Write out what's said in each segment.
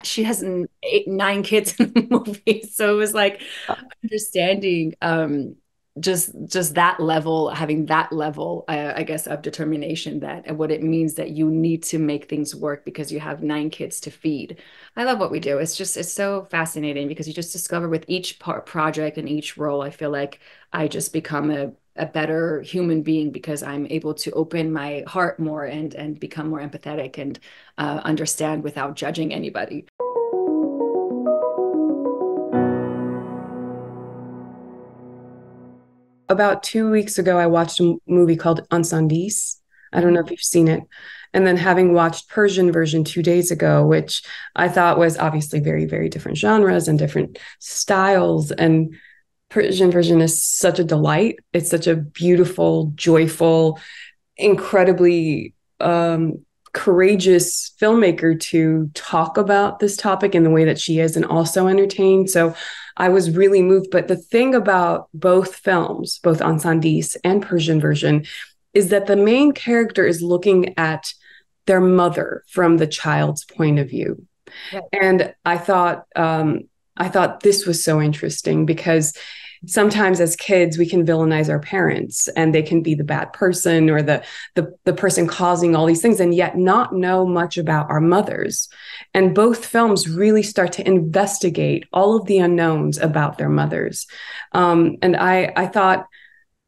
she has 9 kids in the movie. So it was like understanding just that level, having that level, I guess, of determination, that what it means that you need to make things work because you have 9 kids to feed. I love what we do. It's so fascinating because you just discover with each project and each role, I feel like I just become a better human being because I'm able to open my heart more and become more empathetic and understand without judging anybody. About 2 weeks ago, I watched a movie called Ansandis. I don't know if you've seen it. And then having watched Persian version 2 days ago, which I thought was obviously very, very different genres and different styles. And Persian version is such a delight. It's such a beautiful, joyful, incredibly courageous filmmaker to talk about this topic in the way that she is and also entertain. So I was really moved. But the thing about both films, both Ansandis and Persian version, is that the main character is looking at their mother from the child's point of view. Right. And I thought this was so interesting because sometimes as kids we can villainize our parents and they can be the bad person or the person causing all these things and yet not know much about our mothers. And both films really start to investigate all of the unknowns about their mothers. And I thought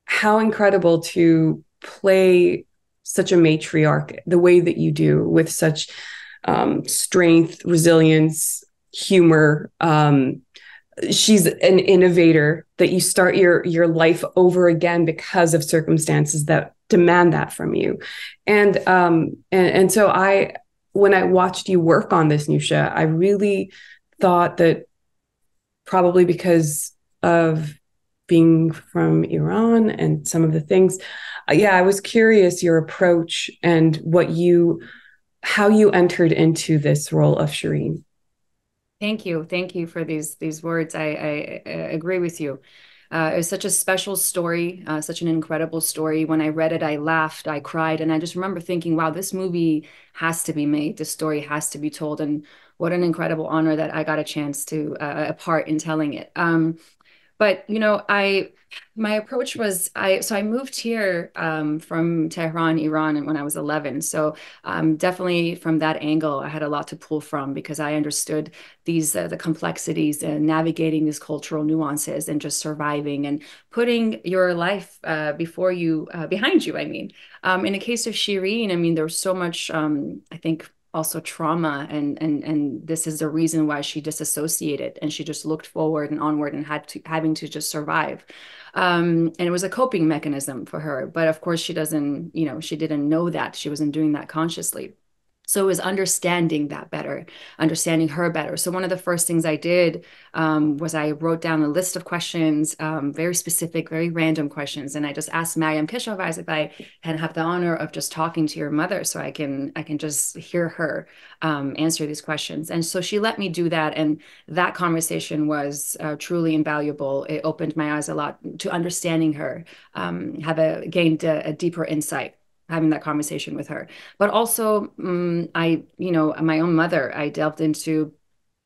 how incredible to play such a matriarch the way that you do with such strength, resilience, humor. She's an innovator that you start your life over again because of circumstances that demand that from you. And so when I watched you work on this, Niousha, I really thought that probably because of being from Iran and some of the things, yeah, I was curious your approach and how you entered into this role of Shireen. Thank you. Thank you for these words. I agree with you. It was such a special story, such an incredible story. When I read it, I laughed, I cried, and I just remember thinking, wow, this movie has to be made. This story has to be told. And what an incredible honor that I got a chance to a part in telling it. But I my approach was I moved here from Tehran, Iran, and when I was 11. So definitely from that angle, I had a lot to pull from because I understood these the complexities and navigating these cultural nuances and just surviving and putting your life before you behind you. I mean, in the case of Shireen, I mean, there was so much I think also trauma and this is the reason why she disassociated and she just looked forward and onward and having to just survive, and it was a coping mechanism for her, but of course she doesn't, she didn't know that she wasn't doing that consciously. So it was understanding that better, understanding her better. So one of the first things I did was I wrote down a list of questions, very specific, very random questions, and I just asked Mariam Keshavarz if I can have the honor of just talking to your mother, so I can just hear her answer these questions. And so she let me do that, and that conversation was truly invaluable. It opened my eyes a lot to understanding her, gained a deeper insight having that conversation with her. But also, my own mother, I delved into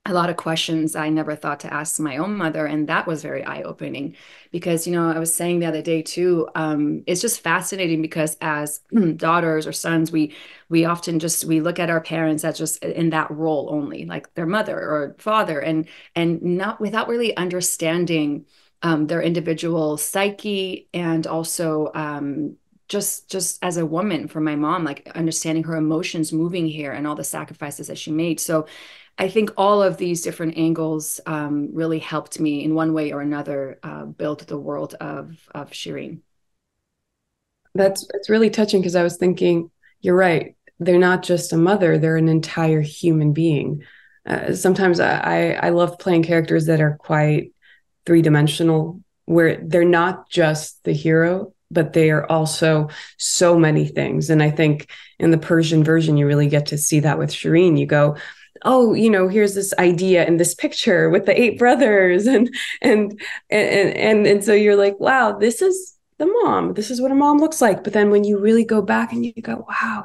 a lot of questions I never thought to ask my own mother. And that was very eye-opening because, I was saying the other day too, it's just fascinating because as daughters or sons, we often we look at our parents as just in that role only, like their mother or father, and not without really understanding their individual psyche and also just as a woman for my mom, like understanding her emotions moving here and all the sacrifices that she made. So I think all of these different angles really helped me in one way or another build the world of Shireen. That's really touching because I was thinking, you're right. They're not just a mother, they're an entire human being. Sometimes I love playing characters that are quite three-dimensional, where they're not just the hero, but they are also so many things. And I think in the Persian version, you really get to see that with Shireen. You go, oh, here's this idea in this picture with the 8 brothers, and so you're like, wow, this is the mom. This is what a mom looks like. But then when you really go back and you go, wow,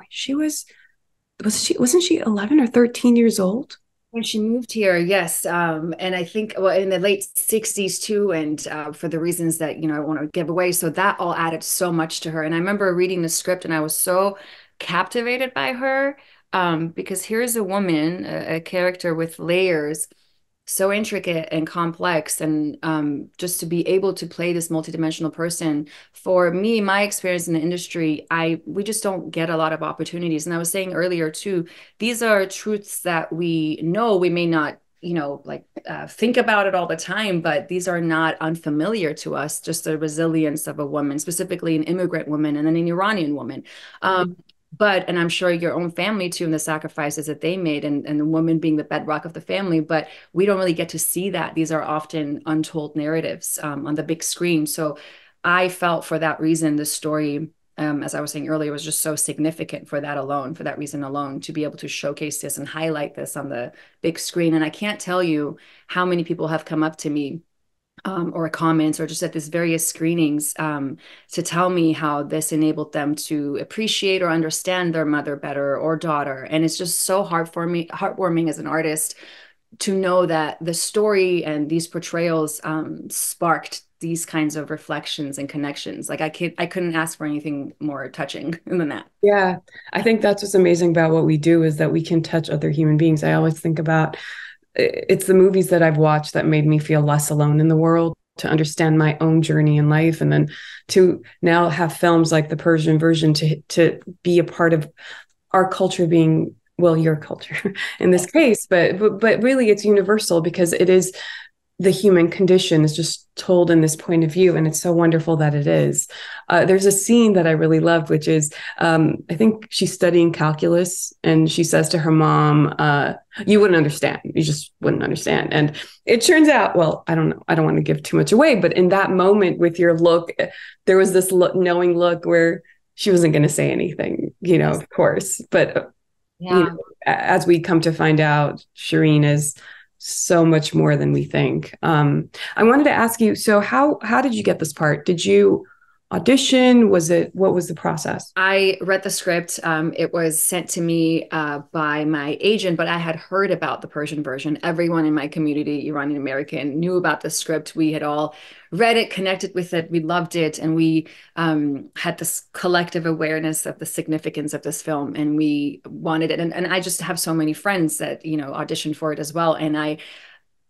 wasn't she 11 or 13 years old? When she moved here, yes, and I think well in the late '60s too, and for the reasons that I want to give away, so that all added so much to her. And I remember reading the script, and I was so captivated by her because here's a woman, a character with layers, so intricate and complex, and just to be able to play this multidimensional person. For me, my experience in the industry, I we just don't get a lot of opportunities. And I was saying earlier too, these are truths that we know. We may not like think about it all the time, but these are not unfamiliar to us. Just the resilience of a woman, specifically an immigrant woman and then an Iranian woman. Mhm. But and I'm sure your own family too, and the sacrifices that they made, and the woman being the bedrock of the family. But we don't really get to see that. These are often untold narratives on the big screen. So I felt for that reason, the story, as I was saying earlier, was just so significant for that alone, for that reason alone, to be able to showcase this and highlight this on the big screen. And I can't tell you how many people have come up to me or comments or just at these various screenings to tell me how this enabled them to appreciate or understand their mother better or daughter. And it's just so hard for me, heartwarming as an artist to know that the story and these portrayals sparked these kinds of reflections and connections. Like I couldn't ask for anything more touching than that. Yeah, I think that's what's amazing about what we do is that we can touch other human beings. I always think about it's the movies that I've watched that made me feel less alone in the world, to understand my own journey in life, and then to now have films like the Persian version to be a part of our culture being, well, your culture in this case, but really it's universal because it is the human condition is just told in this point of view, and it's so wonderful that it is. There's a scene that I really loved, which is I think she's studying calculus, and she says to her mom, "You wouldn't understand. You just wouldn't understand." And it turns out, well, I don't know. I don't want to give too much away, but in that moment, with your look, there was this knowing look where she wasn't going to say anything, of course, but Yeah. as we come to find out, Shireen is so much more than we think. I wanted to ask you, so how did you get this part? Did you audition? What was the process? I read the script. It was sent to me by my agent, but I had heard about the Persian version. Everyone in my community, Iranian American, knew about the script. We had all read it, connected with it. We loved it. And we had this collective awareness of the significance of this film. And we wanted it. And I just have so many friends that, auditioned for it as well. And I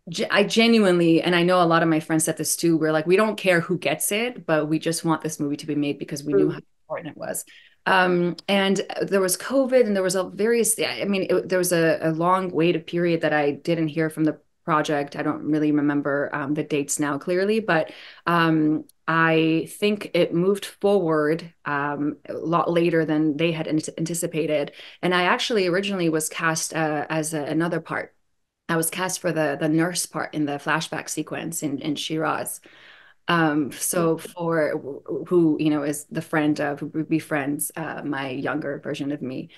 genuinely, and I know a lot of my friends said this too, we're like, we don't care who gets it, but we just want this movie to be made because we knew how important it was. And there was COVID and there was a various, I mean, there was a long waited period that I didn't hear from the project. I don't really remember the dates now clearly, but I think it moved forward a lot later than they had anticipated. And I actually originally was cast as another part. I was cast for the nurse part in the flashback sequence in Shiraz. So for who, is the friend of who befriends my younger version of me.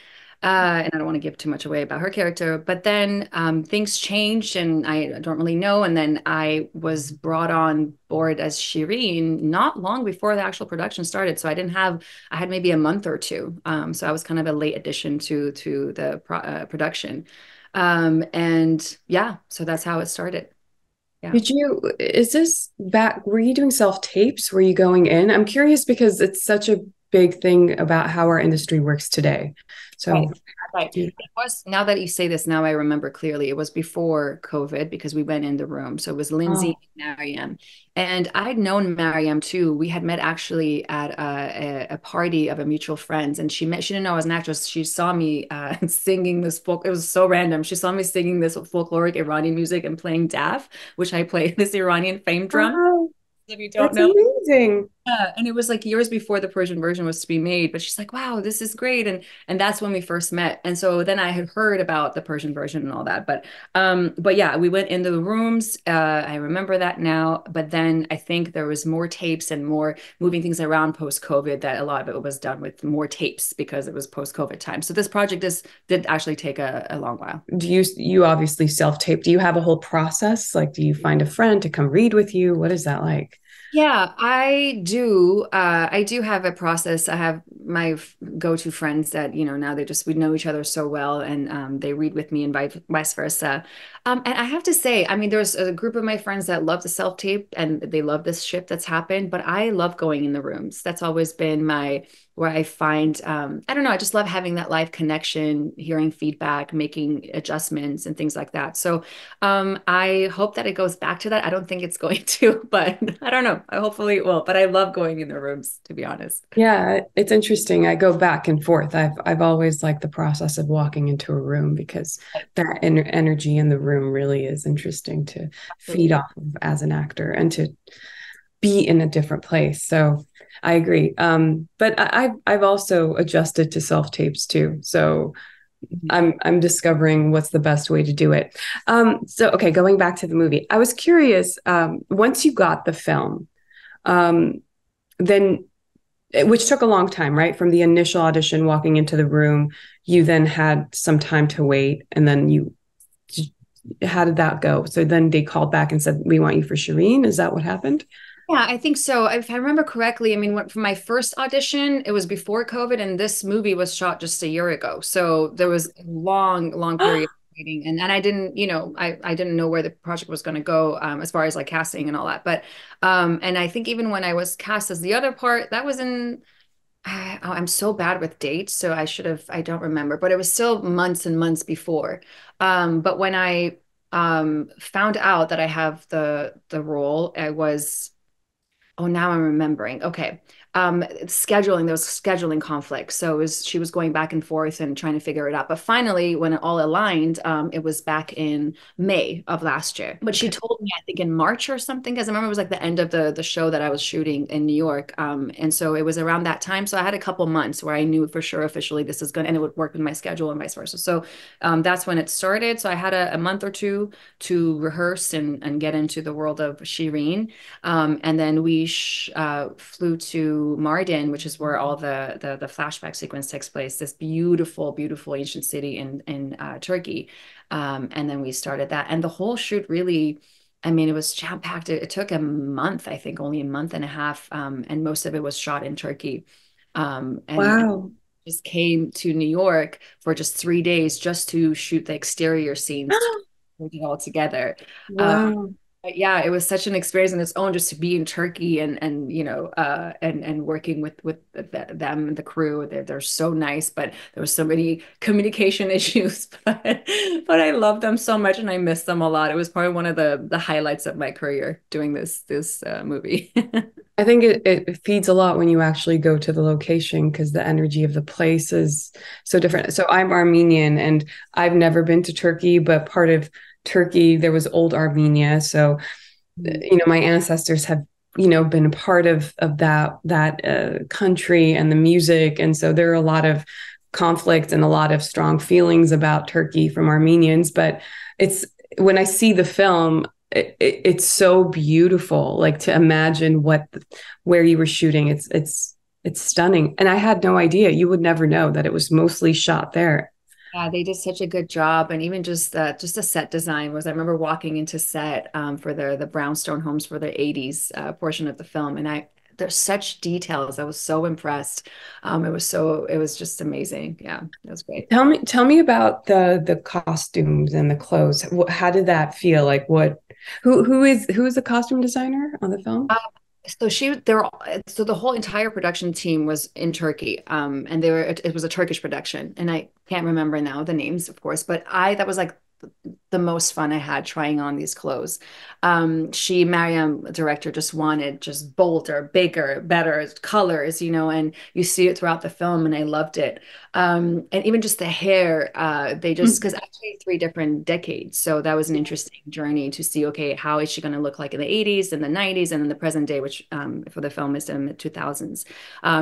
And I don't want to give too much away about her character, but then things changed and I don't really know. And then I was brought on board as Shireen not long before the actual production started. So I had maybe a month or two. So I was kind of a late addition to the production. And yeah, so that's how it started. Yeah. Is this back, were you doing self tapes? Were you going in? I'm curious because it's such a big thing about how our industry works today. Right. So, Right. It was, now that you say this, now I remember clearly. It was before COVID because we went in the room. So it was Lindsay oh, and Mariam. And I'd known Mariam too. We had met actually at a party of a mutual friends. And she didn't know I was an actress. She saw me singing this folk. It was so random. She saw me singing this folkloric Iranian music and playing daf, which I play this Iranian fame drum. wow, If you don't that's know. amazing. Yeah, and it was like years before the Persian version was to be made, but she's like, "Wow, this is great." And that's when we first met. And so then I had heard about the Persian version and all that. But yeah, we went into the rooms. I remember that now, but then I think there was more tapes and more moving things around post-COVID that a lot of it was done with more tapes because it was post-COVID time. So this project did actually take a long while. You obviously self tape. Do you have a whole process? Like, do you find a friend to come read with you? What is that like? Yeah, I do. I do have a process. I have my go-to friends that, now we know each other so well, and they read with me and vice versa. And I have to say, I mean, there's a group of my friends that love the self-tape and they love this shift that's happened, but I love going in the rooms. That's always been where I find, I don't know, I just love having that live connection, hearing feedback, making adjustments and things like that. So I hope that it goes back to that. I don't think it's going to, but I don't know. I hopefully it will. But I love going in the rooms, to be honest. Yeah, it's interesting. I go back and forth. I've always liked the process of walking into a room because that energy in the room really is interesting to feed Absolutely. off of as an actor and to be in a different place. So I agree. But I've also adjusted to self tapes too. So Mhm. I'm discovering what's the best way to do it. So okay, going back to the movie, I was curious. Once you got the film, um, then which took a long time, right? From the initial audition, walking into the room, you then had some time to wait, and then you. How did that go? So then they called back and said, "We want you for Shireen." Is that what happened? Yeah, I think so. If I remember correctly, I mean, for my first audition, it was before COVID, and this movie was shot just a year ago. So there was a long, long period of waiting, and I didn't, I didn't know where the project was going to go as far as like casting and all that. But and I think even when I was cast as the other part, that was in I'm so bad with dates, so I don't remember, but it was still months and months before. But when I found out that I have the role, I was Oh, now I'm remembering. Okay. Scheduling, there was scheduling conflict. So she was going back and forth and trying to figure it out. But finally, when it all aligned, it was back in May of last year. But she Okay. told me, I think in March or something, because I remember it was like the end of the show that I was shooting in New York. And so it was around that time. So I had a couple months where I knew for sure officially this is going to, and it would work with my schedule and vice versa. So that's when it started. So I had a month or two to rehearse and get into the world of Shireen. And then we flew to Mardin, which is where all the flashback sequence takes place. This beautiful, beautiful ancient city in Turkey. And then we started that, and the whole shoot really. I mean, it was jam packed. It took a month, I think, only a month and a half, and most of it was shot in Turkey. And Wow. just came to New York for just 3 days just to shoot the exterior scenes to put it all together. Um, Wow. but yeah, it was such an experience in its own just to be in Turkey and and working with them, the crew. They're so nice, but there was so many communication issues. But I love them so much and I miss them a lot. It was probably one of the highlights of my career doing this movie. I think it feeds a lot when you actually go to the location because the energy of the place is so different. So I'm Armenian and I've never been to Turkey, but part of Turkey, there was old Armenia. So, my ancestors have, been a part of that country and the music. And so there are a lot of conflict and a lot of strong feelings about Turkey from Armenians. But it's when I see the film, it's so beautiful, like to imagine where you were shooting. It's stunning, and I had no idea. You would never know that it was mostly shot there. Yeah, they did such a good job, and even just the set design was. I remember walking into set for the brownstone homes for the '80s portion of the film, and there's such details. I was so impressed. It was just amazing. Yeah, it was great. Tell me about the costumes and the clothes. How did that feel? Like what? Who is the costume designer on the film? Uh, so the whole entire production team was in Turkey, and it was a Turkish production, and I can't remember now the names, of course, but I that was like the most fun I had trying on these clothes. Mariam, the director, just wanted just bolder, bigger, better colors, and you see it throughout the film, and I loved it. And even just the hair, because actually three different decades. So that was an interesting journey to see, okay, how is she going to look like in the 80s and the 90s and then the present day, which for the film is in the 2000s.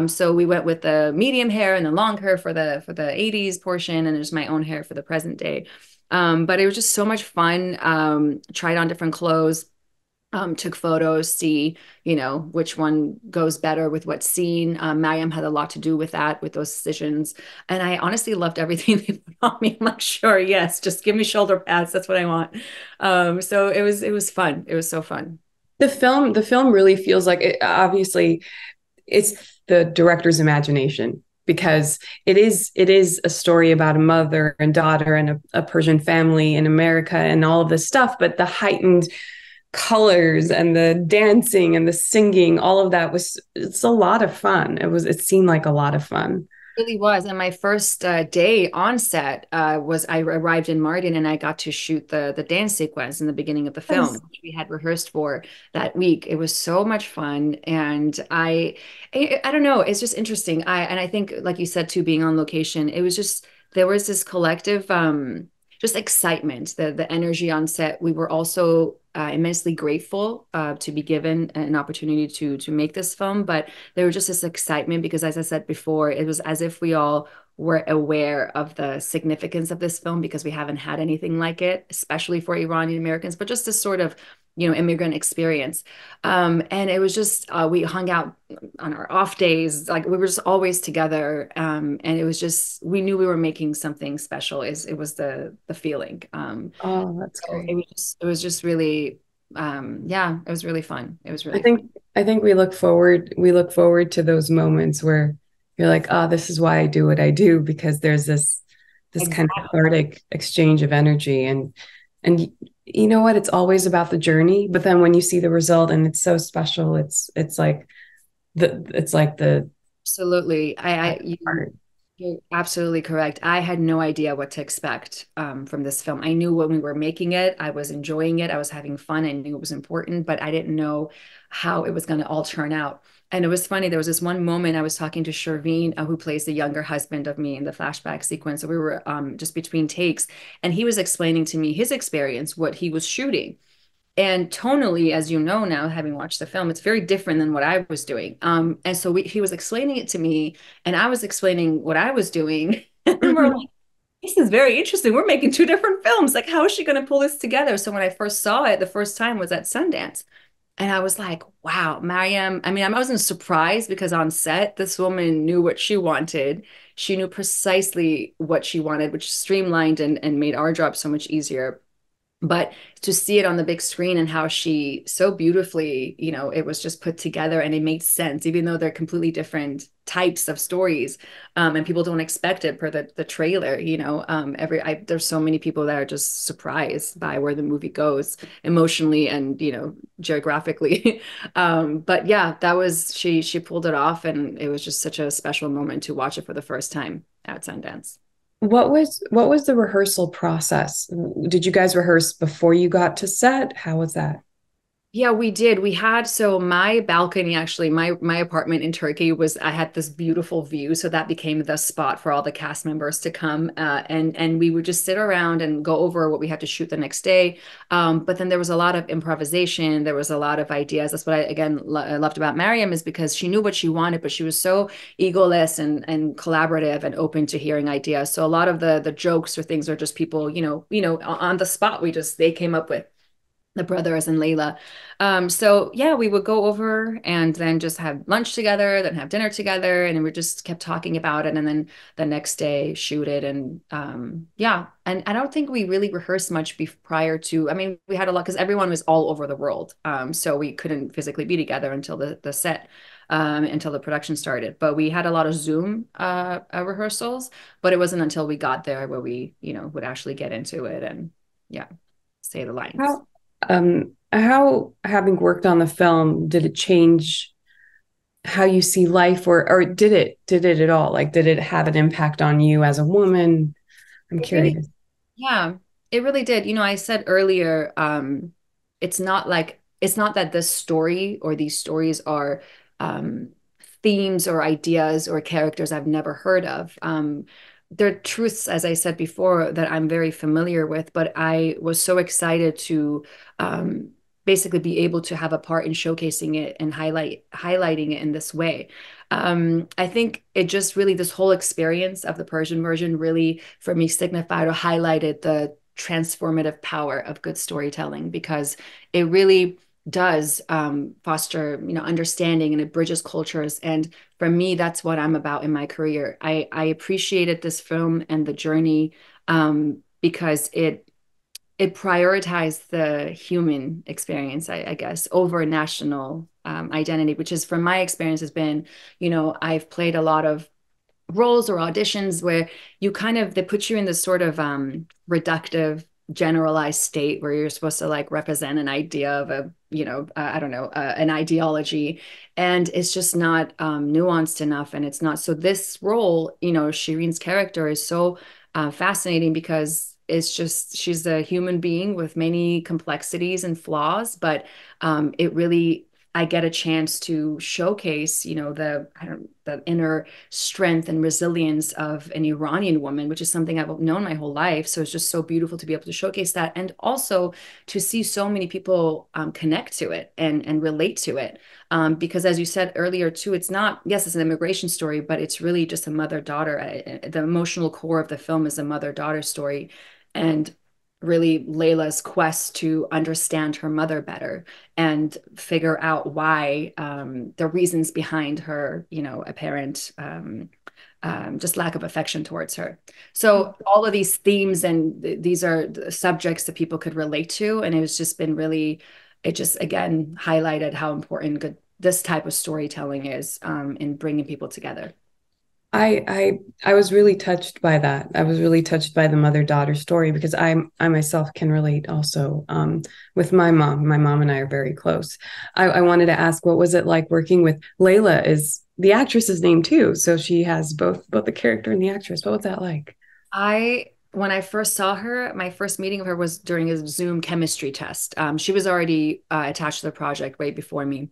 So we went with the medium hair and the long hair for the 80s portion, and there's my own hair for the present day. But it was just so much fun. Tried on different clothes, took photos, see, which one goes better with what scene. Mariam had a lot to do with that, with those decisions. And I honestly loved everything they put on me. I'm like, sure, yes, just give me shoulder pads. That's what I want. So it was fun. It was so fun. The film really feels like it, obviously it's the director's imagination because it is a story about a mother and daughter and a Persian family in America and all of this stuff, but the heightened colors and the dancing and the singing, all of that was it's a lot of fun. It seemed like a lot of fun. Really was. And my first day on set was I arrived in Martin and I got to shoot the dance sequence in the beginning of the film, Yes. which we had rehearsed for that week. It was so much fun, and I don't know, it's just interesting. I think, like you said too, being on location, it was just there was this collective just excitement, the energy on set. We were also immensely grateful to be given an opportunity to make this film, but there was just this excitement because, as I said before, it was as if we all were aware of the significance of this film because we haven't had anything like it, especially for Iranian Americans, but just this sort of, immigrant experience. And it was just, we hung out on our off days, like we were just always together. And it was just, we knew we were making something special. It was the feeling. Oh, that's So great. it was just really, yeah, it was really fun. It was I really fun. think I think we look forward to those moments where you're like, oh, this is why I do what I do, because there's this kind of Exactly. cathartic exchange of energy. And you know what? It's always about the journey, but then when you see the result and it's so special, it's like the Absolutely. part. You're absolutely correct. I had no idea what to expect from this film. I knew when we were making it, I was enjoying it, I was having fun, I knew it was important, but I didn't know how it was going to all turn out. And it was funny. There was this one moment I was talking to Sherveen, who plays the younger husband of me in the flashback sequence. So we were just between takes, and he was explaining to me his experience, what he was shooting. And tonally, as you know now, having watched the film, it's very different than what I was doing. And so he was explaining it to me, and I was explaining what I was doing. And we're Mhm. like, this is very interesting. We're making two different films. Like, how is she going to pull this together? So when I first saw it, the first time was at Sundance. And I was like, wow, Mariam. I mean, I wasn't surprised because on set, this woman knew what she wanted. She knew precisely what she wanted, which streamlined and made our job so much easier. But to see it on the big screen and how she so beautifully, it was just put together and it made sense, even though they're completely different types of stories, and people don't expect it per the trailer. There's so many people that are just surprised by where the movie goes emotionally and geographically. But yeah, that was she pulled it off, and it was just such a special moment to watch it for the first time at Sundance. What was the rehearsal process? Did you guys rehearse before you got to set? How was that? Yeah, we did. We had so my balcony actually, my apartment in Turkey was I had this beautiful view, so that became the spot for all the cast members to come, and we would just sit around and go over what we had to shoot the next day. But then there was a lot of improvisation. There was a lot of ideas. That's what I again loved about Mariam is because she knew what she wanted, but she was so egoless and collaborative and open to hearing ideas. So a lot of the jokes or things are just people, on the spot. They came up with the brothers and Layla. So yeah, we would go over and then just have lunch together, then have dinner together, and we just kept talking about it. And then the next day shoot it. And yeah, and I don't think we really rehearsed much prior to. I mean, we had a lot because everyone was all over the world, so we couldn't physically be together until the set. Until the production started, but we had a lot of Zoom rehearsals. But it wasn't until we got there where we, would actually get into it and yeah, say the lines. How having worked on the film, did it change how you see life, or did it at all? Like, did it have an impact on you as a woman? I'm It really, curious. yeah, it really did. I said earlier, it's not that this story or these stories are um, themes or ideas or characters I've never heard of. They're truths, as I said before, that I'm very familiar with, but I was so excited to um, basically be able to have a part in showcasing it and highlighting it in this way. I think it just really, this whole experience of the Persian version really, for me, signified or highlighted the transformative power of good storytelling because it really does foster, understanding and it bridges cultures. And for me, that's what I'm about in my career. I appreciated this film and the journey because it prioritized the human experience, I guess, over national identity, which is from my experience has been, I've played a lot of roles or auditions where you kind of they put you in this sort of reductive generalized state where you're supposed to like represent an idea of a I don't know an ideology, and it's just not nuanced enough, and it's not. So this role, Shireen's character is so fascinating because it's just she's a human being with many complexities and flaws, but it really I get a chance to showcase, the inner strength and resilience of an Iranian woman, which is something I've known my whole life. So it's just so beautiful to be able to showcase that, and also to see so many people connect to it and relate to it. Because as you said earlier too, it's not, yes, it's an immigration story, but it's really just a mother-daughter. The emotional core of the film is a mother-daughter story, and really Layla's quest to understand her mother better and figure out why the reasons behind her, apparent just lack of affection towards her. So all of these themes and these are the subjects that people could relate to, and it's just been really, it just again highlighted how important this type of storytelling is in bringing people together. I was really touched by that. I was really touched by the mother-daughter story because I myself can relate also with my mom. My mom and I are very close. I wanted to ask, what was it like working with Layla? Is the actress's name too? So she has both the character and the actress. What was that like? When I first saw her, my first meeting of her was during a Zoom chemistry test. She was already attached to the project way before me.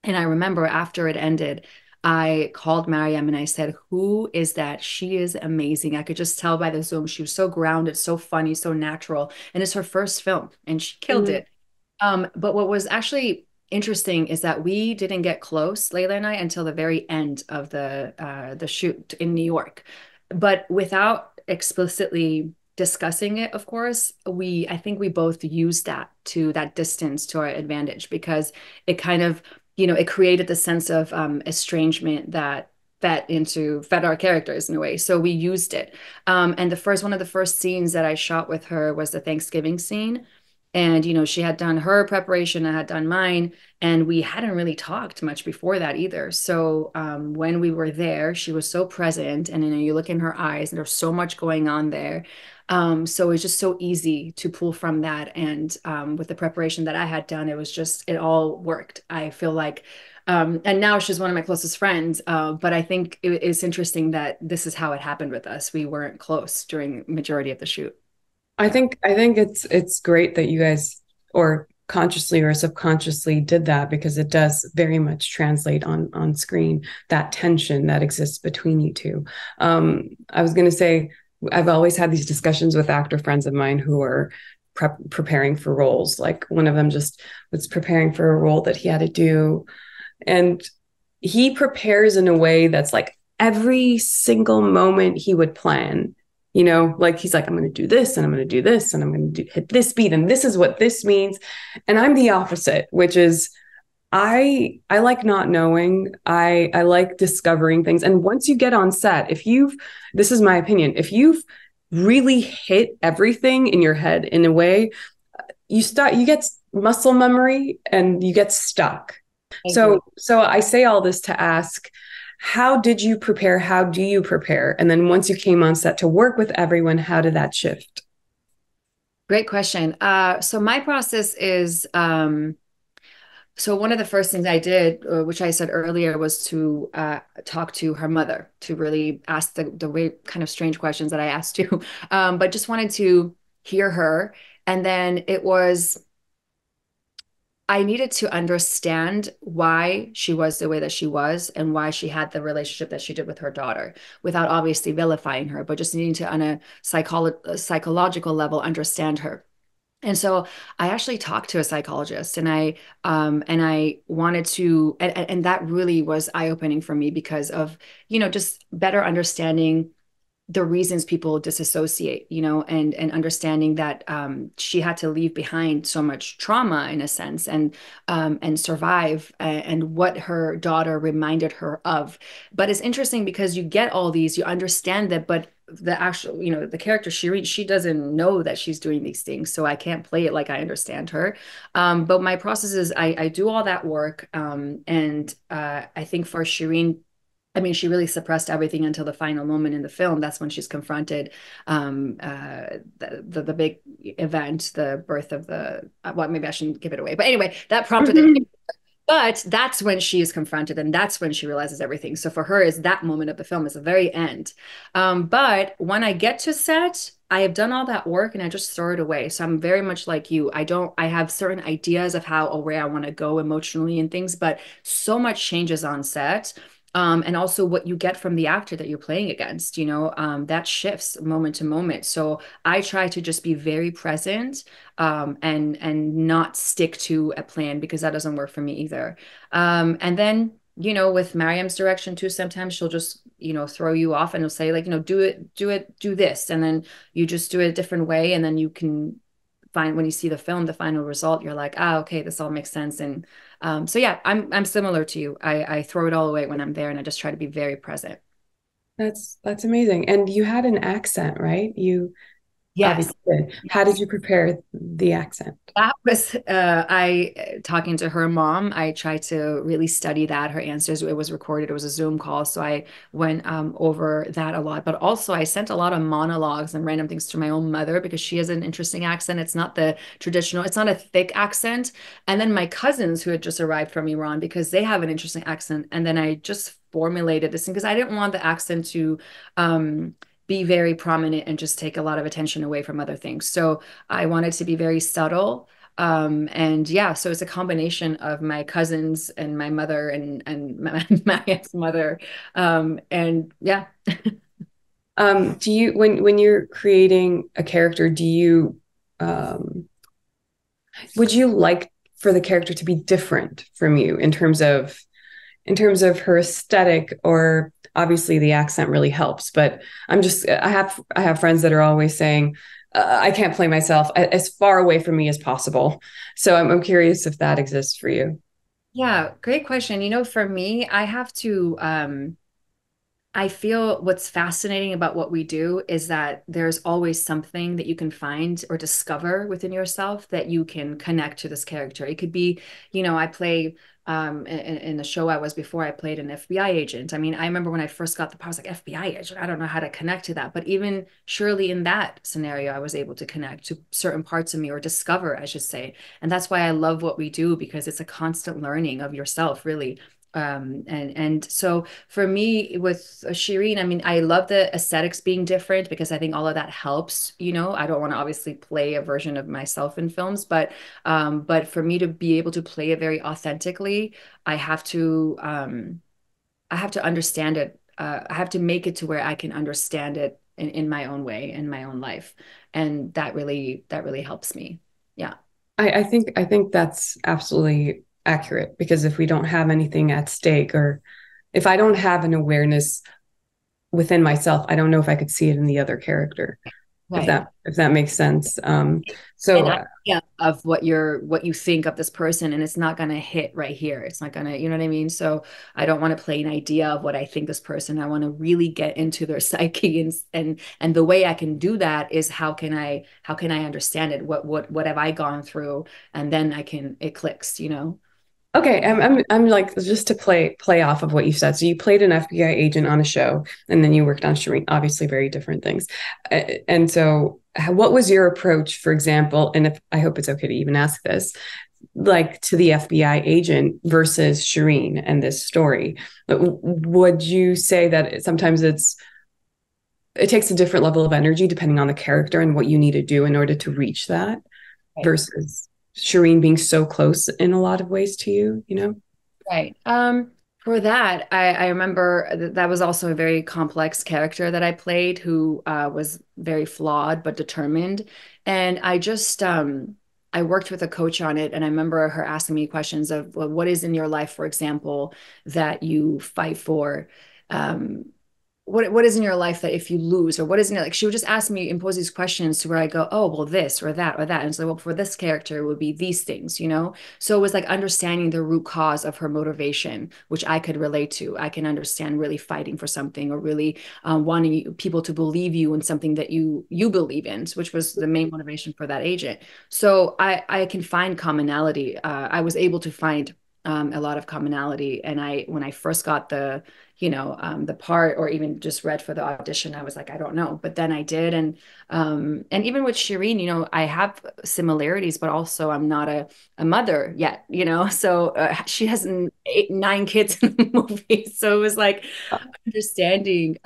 And I remember after it ended, I called Mariam and I said, "Who is that? She is amazing." I could just tell by the Zoom. She was so grounded, so funny, so natural. And it's her first film, and she killed Mhm. it. But what was actually interesting is that we didn't get close, Layla and I, until the very end of the shoot in New York. But without explicitly discussing it, of course, I think we both used that distance to our advantage because it kind of, it created the sense of estrangement that fed our characters in a way. So we used it. And one of the first scenes that I shot with her was the Thanksgiving scene. And, she had done her preparation, I had done mine, and we hadn't really talked much before that either. So when we were there, she was so present, and you look in her eyes, and there's so much going on there. So it's just so easy to pull from that. And with the preparation that I had done, it all worked. I feel like, and now she's one of my closest friends. But I think it's interesting that this is how it happened with us. We weren't close during majority of the shoot. Yeah. I think it's great that you guys or consciously or subconsciously did that because it does very much translate on screen that tension that exists between you two. I was going to say I've always had these discussions with actor friends of mine who are preparing for roles. Like one of them just was preparing for a role that he had to do, and he prepares in a way that's like every single moment he would plan, like he's like, I'm going to do this and I'm going to do this and I'm going to hit this beat and this is what this means. And I'm the opposite, which is I like not knowing. I like discovering things. And once you get on set, this is my opinion, if you've really hit everything in your head in a way, you get muscle memory and you get stuck. I agree. So I say all this to ask, how did you prepare? How do you prepare? And then once you came on set to work with everyone, how did that shift? Great question. So my process is so one of the first things I did, which I said earlier, was to talk to her mother to really ask the way kind of strange questions that I asked you, but just wanted to hear her. And then I needed to understand why she was the way that she was and why she had the relationship that she did with her daughter without obviously vilifying her, but just needing to, on a psychological level, understand her. And so I actually talked to a psychologist, and I wanted to, and that really was eye-opening for me because of, just better understanding the reasons people disassociate, and understanding that she had to leave behind so much trauma in a sense, and survive, and what her daughter reminded her of. But it's interesting because you get all these, you understand that, but the actual, the character she doesn't know that she's doing these things, so I can't play it like I understand her. But my process is I do all that work, and I think for Shireen, I mean, she really suppressed everything until the final moment in the film. That's when she's confronted, the big event, the birth of the. Well, maybe I shouldn't give it away, but anyway, that prompted the. Mhm. But that's when she is confronted, and that's when she realizes everything. So for her, is that moment of the film, is the very end. But when I get to set, I have done all that work and I just throw it away. So I'm very much like you. I don't. I have certain ideas of how or where I want to go emotionally and things, but so much changes on set. And also what you get from the actor that you're playing against, that shifts moment to moment. So I try to just be very present, and not stick to a plan, because that doesn't work for me either. And then, with Mariam's direction too, sometimes she'll just, throw you off and it'll say like, do this. And then you just do it a different way. And then you can find, when you see the film, the final result, you're like, okay, this all makes sense. And so yeah, I'm similar to you. I throw it all away when I'm there, and I just try to be very present. That's amazing. And you had an accent, right? You Yes. obviously did. How did Yes. you prepare the accent? That was I talking to her mom. I tried to really study that. Her answers, it was recorded. It was a Zoom call, so I went over that a lot. But also, I sent a lot of monologues and random things to my own mother, because she has an interesting accent. It's not the traditional. It's not a thick accent. And then my cousins who had just arrived from Iran, because they have an interesting accent. And then I just formulated this thing because I didn't want the accent to be very prominent and just take a lot of attention away from other things. So I wanted to be very subtle. And yeah, so it's a combination of my cousins and my mother, and my aunt's mother. And yeah. Do you when you're creating a character, do you um, would you like for the character to be different from you in terms of her aesthetic, or obviously the accent really helps, but I have friends that are always saying I can't play myself as far away from me as possible. So I'm curious if that exists for you. Yeah, great question. For me, I feel what's fascinating about what we do is that there's always something that you can find or discover within yourself that you can connect to this character. It could be, I play in the show I was before, I played an FBI agent. I mean, I remember when I first got the part, I was like, FBI agent, I don't know how to connect to that. But even surely in that scenario, I was able to connect to certain parts of me, or discover, I should say. And that's why I love what we do, because it's a constant learning of yourself, really. And so for me with Shireen, I mean, I love the aesthetics being different, because I think all of that helps. I don't want to obviously play a version of myself in films, but for me to be able to play it very authentically, I have to understand it. I have to make it to where I can understand it in my own way, in my own life, and that really helps me. Yeah. I think that's absolutely accurate, because if we don't have anything at stake, or if I don't have an awareness within myself, I don't know if I could see it in the other character, if Right. that makes sense. An So idea of what you think of this person, and it's not going to hit right here. It's not going to, you know what I mean? So I don't want to play an idea of what I think this person. I want to really get into their psyche, and the way I can do that is how can I understand it? What have I gone through? And then it clicks. okay, I'm like, just to play off of what you said. So you played an FBI agent on a show, and then you worked on Shireen. Obviously, very different things. And so, what was your approach, for example? And if I hope it's okay to even ask this, like to the FBI agent versus Shireen and this story, would you say that sometimes it takes a different level of energy depending on the character and what you need to do in order to reach that, Right. versus Shireen being so close in a lot of ways to you, you know? Right. For that, I remember that was also a very complex character that I played, who was very flawed but determined. And I worked with a coach on it, and I remember her asking me questions of, well, what is in your life, for example, that you fight for? Um, what is in your life that if you lose, or what is in it, like she would just ask me and pose these questions to where I go, oh well, this or that or that, and so well, for this character it would be these things, you know. So it was like understanding the root cause of her motivation, which I could relate to. I can understand really fighting for something, or really wanting people to believe you in something that you believe in, which was the main motivation for that agent. So I can find commonality. I was able to find a lot of commonality, and I when I first got the part, or even just read for the audition, I was like, I don't know. But then I did. And even with Shireen, I have similarities, but also I'm not a mother yet, so she has 9 kids in the movie. So it was like understanding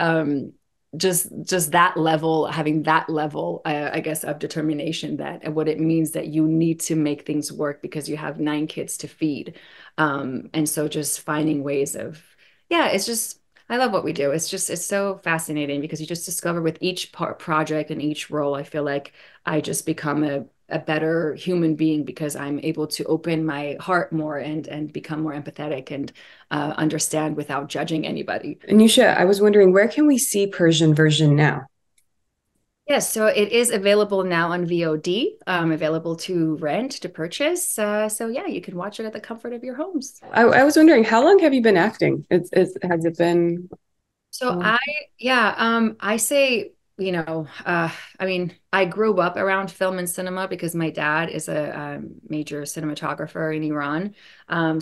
just that level, having that level, I guess, of determination, that what it means that you need to make things work because you have 9 kids to feed. And so just finding ways of, yeah, it's just, I love what we do. It's so fascinating because you just discover with each project and each role, I feel like I just become a better human being because I'm able to open my heart more and become more empathetic and understand without judging anybody. Niousha, I was wondering, where can we see Persian version now? Yes, so it is available now on VOD, available to rent, to purchase. So yeah, you can watch it at the comfort of your homes. I was wondering, how long have you been acting? Has it been a So long I say, I mean, I grew up around film and cinema because my dad is a major cinematographer in Iran.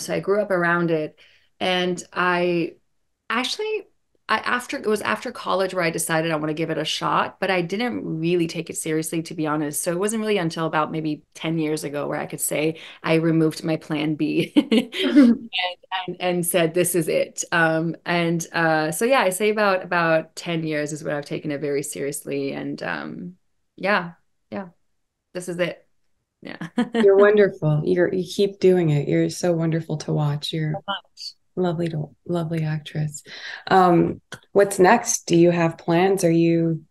So I grew up around it, and actually, after it was after college where I decided I want to give it a shot, but I didn't really take it seriously, to be honest. So it wasn't really until about maybe 10 years ago where I could say I removed my plan B time? and said, this is it. And so yeah, I say about 10 years is when I've taken it very seriously. And yeah, yeah, this is it. Yeah. You're wonderful. You keep doing it. You're so wonderful to watch. You're lovely actress. What's next? Do you have plans? Are you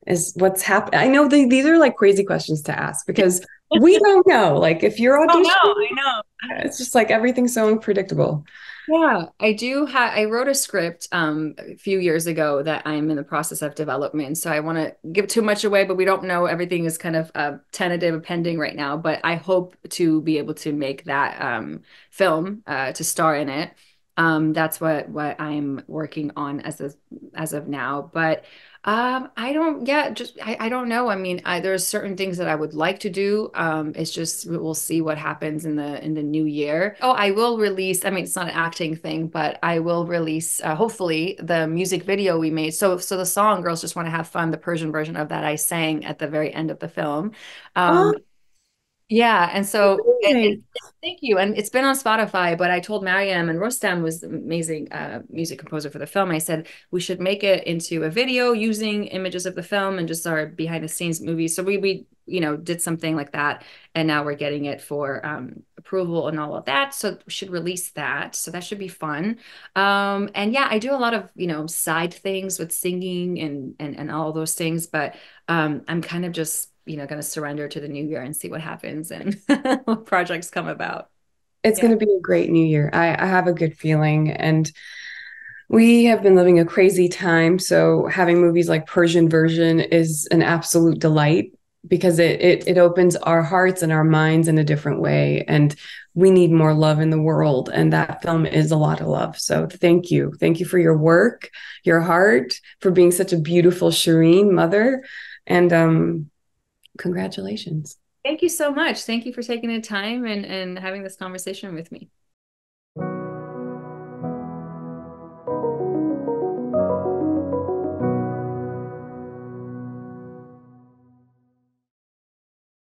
is what's happening? I know these are like crazy questions to ask because we don't know. Like if you're Oh no, auditioning, I know. it's just like everything's so unpredictable. Yeah, I wrote a script a few years ago that I'm in the process of development. So I want to give too much away, but we don't know. Everything is kind of tentative, pending right now. But I hope to be able to make that film to star in it. That's what I'm working on as of now. But I don't, yeah, just I don't know. I mean, there's certain things that I would like to do. It's just we'll see what happens in the new year. Oh, I will release. I mean, it's not an acting thing, but I will release hopefully the music video we made. So the song "Girls Just Want to Have Fun," the Persian version of that, I sang at the very end of the film. Oh, Um, yeah, and so amazing. thank you. And it's been on Spotify, but I told Mariam, and Rostam was the amazing music composer for the film. I said we should make it into a video using images of the film and just our behind the scenes movies. So we did something like that, and now we're getting it for approval and all of that. So we should release that. So that should be fun. And yeah, I do a lot of side things with singing and all those things, but I'm kind of just going to surrender to the new year and see what happens and what projects come about. It's Yeah. going to be a great new year. I have a good feeling. And we have been living a crazy time. So having movies like Persian version is an absolute delight because it opens our hearts and our minds in a different way. And we need more love in the world. And that film is a lot of love. So thank you. Thank you for your work, your heart, for being such a beautiful Shireen mother. And congratulations. Thank you so much. Thank you for taking the time and having this conversation with me.